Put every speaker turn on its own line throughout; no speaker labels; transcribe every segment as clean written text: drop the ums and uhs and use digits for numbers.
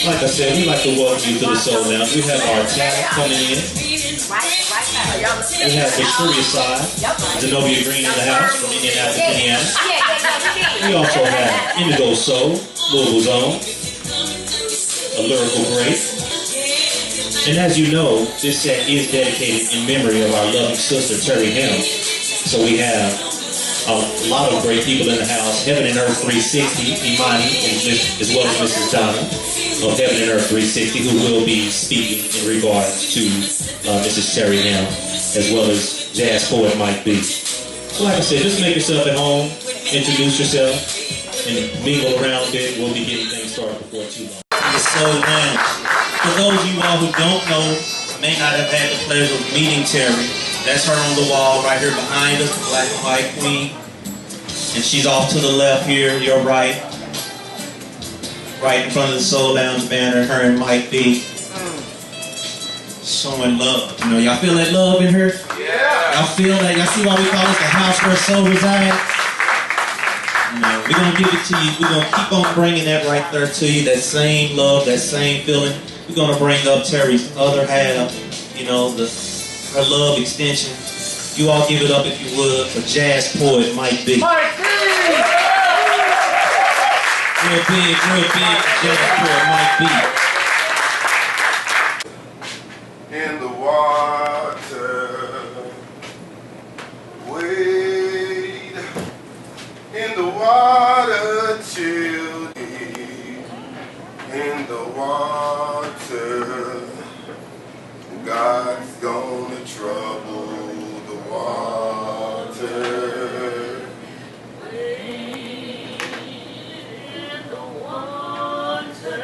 Like I said, we like to welcome you to the Soul Lounge. We have our talent coming in. We have Victoria Side, Zenobia Green in the house from Indianapolis, Indiana. We also have Indigo Soul, Louisville's own, a lyrical great. And as you know, this set is dedicated in memory of our loving sister, Terri Helm. So we have a lot of great people in the house. Heaven and Earth 360, Imani, as well as Mrs. Donna of Heaven and Earth 360, who will be speaking in regards to Mrs. Terri Helm, as well as jazz poet Mike B. So like I said, just make yourself at home, introduce yourself, and mingle around it. We'll be getting things started before too long.
The Soul Lounge. For those of you all who don't know, may not have had the pleasure of meeting Terri, that's her on the wall right here behind us, the black and white queen. And she's off to the left here, your right. Right in front of the Soul Lounge banner, her and Mike B. Showing love. You know, y'all feel that love in her? Yeah. Y'all feel that? Y'all see why we call it the house where soul resides? You know, we're going to give it to you. We're going to keep on bringing that right there to you, that same love, that same feeling. We're going to bring up Terri's other half, you know, her love extension. You all give it up, if you would, for jazz poet Mike B. Mike B! Real big jazz poet Mike B.
In the water, wade in the water till deep. In the water, God's gonna trouble the water. In the water.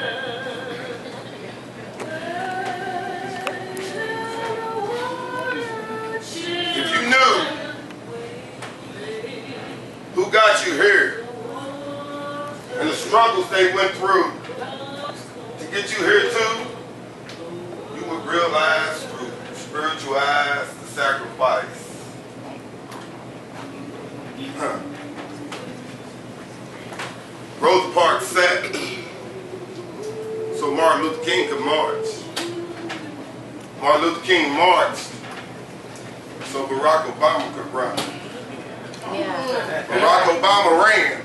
If you knew who got you here and the struggles they went through to get you here too, you would realize through spiritual eyes the sacrifice. Rosa Parks sat so Martin Luther King could march. Martin Luther King marched so Barack Obama could run. Yeah. Barack Obama ran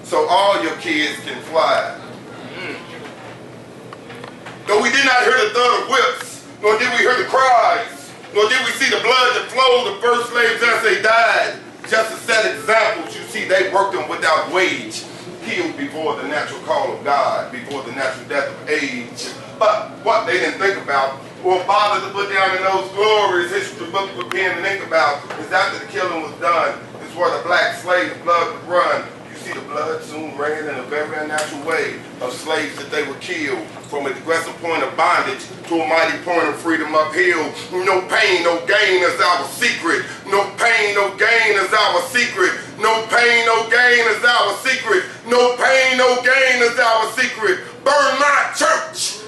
so all your kids can fly. Though we did not hear the thud of whips, nor did we hear the cries, nor did we see the blood that flowed the first slaves as they died, just to set examples, you see, they worked them without wage, killed before the natural call of God, before the natural death of age. But what they didn't think about, or bother to put down in those glorious history books with pen and ink about, is after the killing was done, is where the black slave's blood would run. You see, the blood soon ran in a very unnatural way of slaves that they were killed, from a aggressive point of bondage to a mighty point of freedom uphill. No pain, no gain is our secret. No pain, no gain is our secret. No pain, no gain is our secret. No pain, no gain is our secret. Burn my church,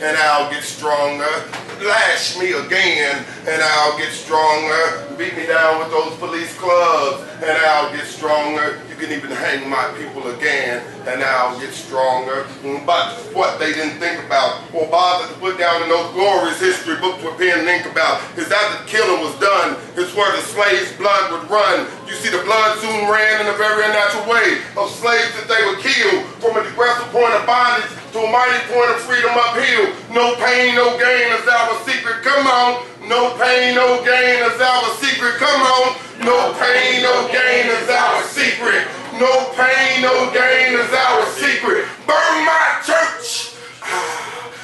and I'll get stronger. Lash me again, and I'll get stronger. Beat me down with those police clubs, and I'll get stronger. You can even hang my people again, and I'll get stronger. But what they didn't think about, or bother to put down in those glorious history books with pen and ink about, is after the killing was done, it's where the slaves' blood would run. You see, the blood soon ran in a very unnatural way of slaves that they were killed, from a aggressive point of bondage to a mighty point of freedom uphill. No pain, no gain is our secret. Come on. No pain, no gain is our secret. Come on. No pain, no gain is our secret. No pain, no gain is our secret. Burn my church,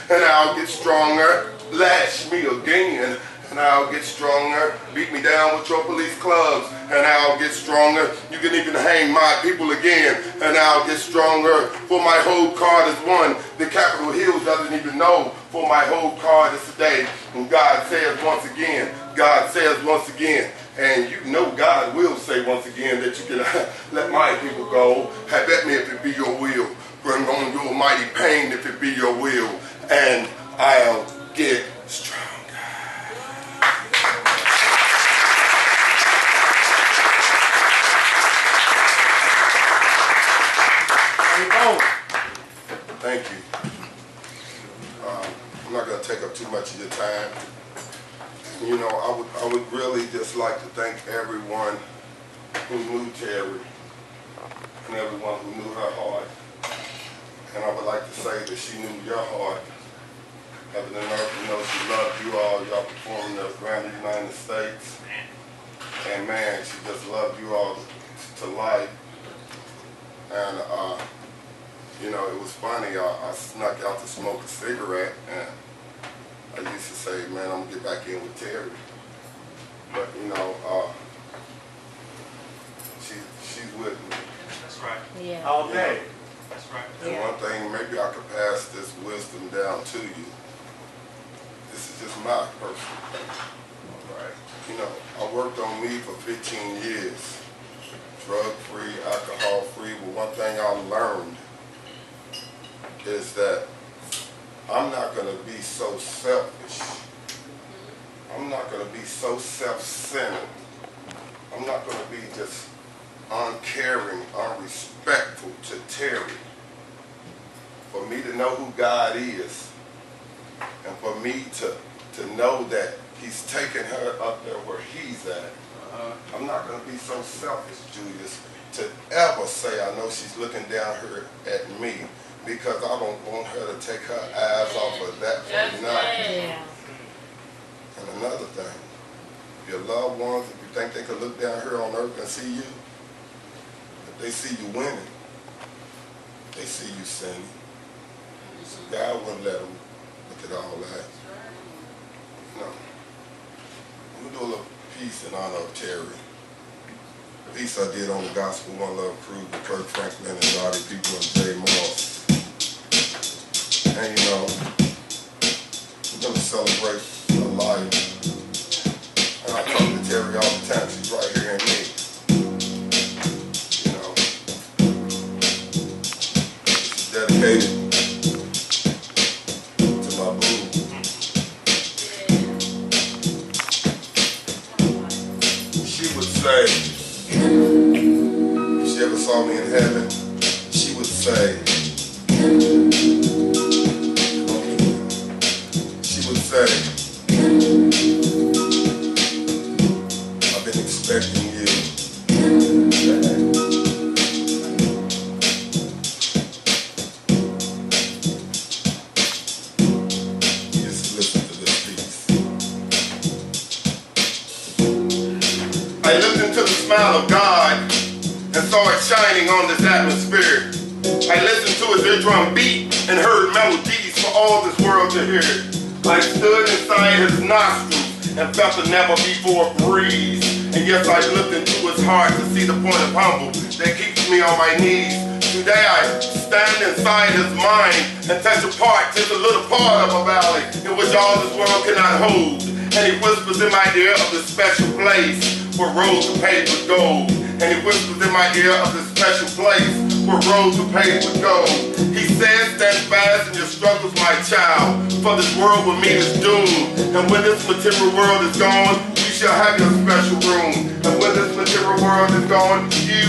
and I'll get stronger. Lash me again, and I'll get stronger. Beat me down with your police clubs, and I'll get stronger. You can even hang my people again, and I'll get stronger. For my whole card is one. The Capitol Hill doesn't even know. For my whole card is today. And God says once again, God says once again, and you know God will say once again that you can let my people go. Have at me if it be your will. Bring on your mighty pain if it be your will. And I'll get stronger. much of your time. You know, I would really just like to thank everyone who knew Terri and everyone who knew her heart. And I would like to say that she knew your heart. Heaven and earth, you know, she loved you all. Y'all performing around the United States. And man, she just loved you all to life. And, you know, it was funny. I snuck out to smoke a cigarette, and I used to say, man, I'm going to get back in with Terri. But, you know, she's with me.
That's right.
Yeah.
All day.
You know,
that's right.
and one thing, maybe I could pass this wisdom down to you. This is just my personal thing. All right. You know, I worked on me for 15 years. Drug-free, alcohol-free. But one thing I learned is that I'm not going to be so selfish. I'm not going to be so self-centered. I'm not going to be just uncaring, unrespectful to Terri. For me to know who God is, and for me to know that He's taking her up there where He's at, I'm not going to be so selfish, Julius, to ever say I know she's looking down here at me, because I don't want her to take her eyes off of that for nothing.
Yeah.
And another thing, your loved ones, if you think they could look down here on earth and see you, if they see you winning, they see you sinning. God wouldn't let them look at all that. No. I'm going to do a little piece in honor of Terri. The piece I did on the Gospel One Love Cruise with Kirk Franklin and Dottie People and Jay Moss. And you know, we're going to celebrate her life. And I talk to Terri all the time. She's right here in me. You know, she's dedicated to my boo. She would say, if she ever saw me in heaven, she would say, I've been expecting you. Just listen to this piece. I looked into the smile of God and saw it shining on this atmosphere. I listened to his eardrum beat and heard melodies for all this world to hear. I stood inside his nostrils and felt a never-before breeze. And yes, I looked into his heart to see the point of humble that keeps me on my knees. Today I stand inside his mind and touch a part, just a little part of a valley in which all this world cannot hold. And he whispers in my ear of the special place where roads are paved with gold. And he whispers in my ear of the special place where roads are paved with gold. He says, stand fast in your struggles, my child, for this world will meet its doom. And when this material world is gone, you shall have your special room. And when this material world is gone, you,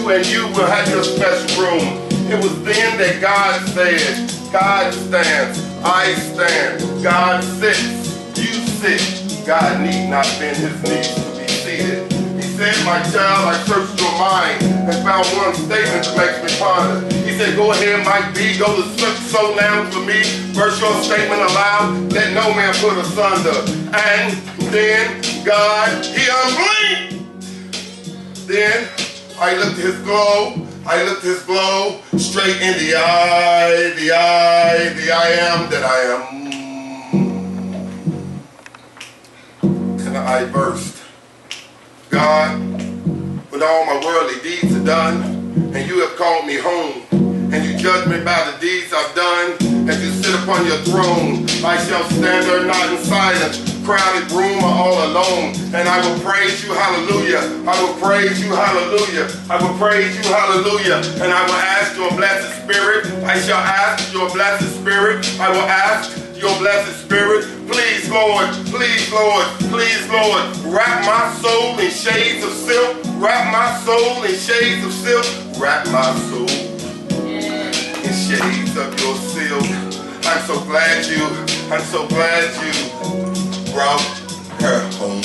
and you will have your special room. It was then that God said, God stands, I stand, God sits, you sit. God need not bend his knees to be seated. He said, my child, I searched your mind and found one statement that makes me ponder. He said, go ahead, Mike B, go to so now for me. Verse your statement aloud, let no man put asunder. And then God, he unblinked. Then I looked at his glow, straight in the I am that I am. And I burst. God, when all my worldly deeds are done, and you have called me home, and you judge me by the deeds I've done, as you sit upon your throne, I shall stand there not in silence, crowded room or all alone, and I will praise you, hallelujah. I will praise you, hallelujah. I will praise you, hallelujah. And I will ask your blessed spirit. I shall ask your blessed spirit. I will ask your blessed spirit. Please, Lord, please, Lord, please, Lord, wrap my soul in shades of silk. Wrap my soul in shades of silk. Wrap my soul in shades of your silk. I'm so so glad you brought her home.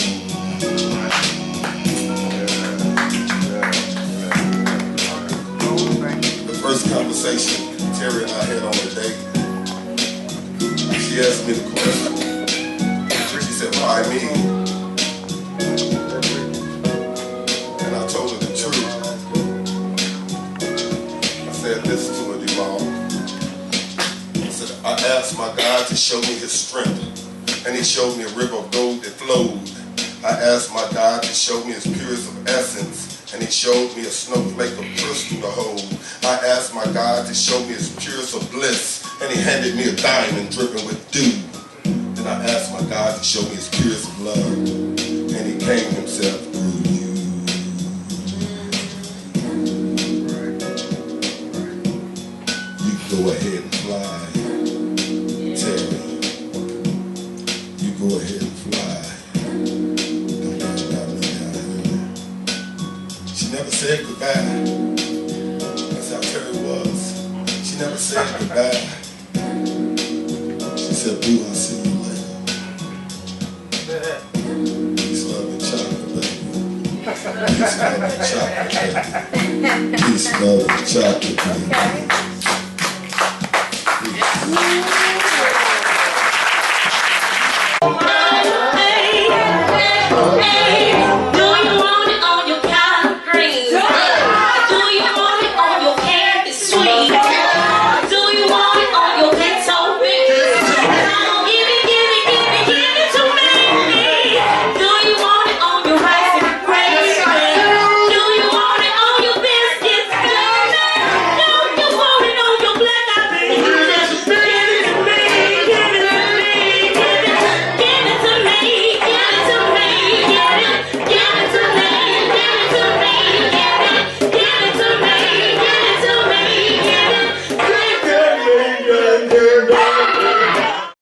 The first conversation Terri and I had on the date, she asked me the question. She said, why me? And I told her the truth. I said this to her, Devon. I said, I asked my God to show me his strength, and he showed me a river of gold that flowed. I asked my God to show me his purest of essence, and he showed me a snowflake of crystal to hold. I asked my God to show me his purest of bliss, and he handed me a diamond dripping with dew. Then I asked my God to show me his purest of love, and he came himself through you. You go ahead and fly, Terri. You go ahead and fly. Don't worry about me down here. She never said goodbye. That's how Terri was. She never said goodbye. She said, boo, I'll see you later. Peace, love, and chocolate, baby. Peace, love, and chocolate, baby. Peace, love, and chocolate, baby. Peace.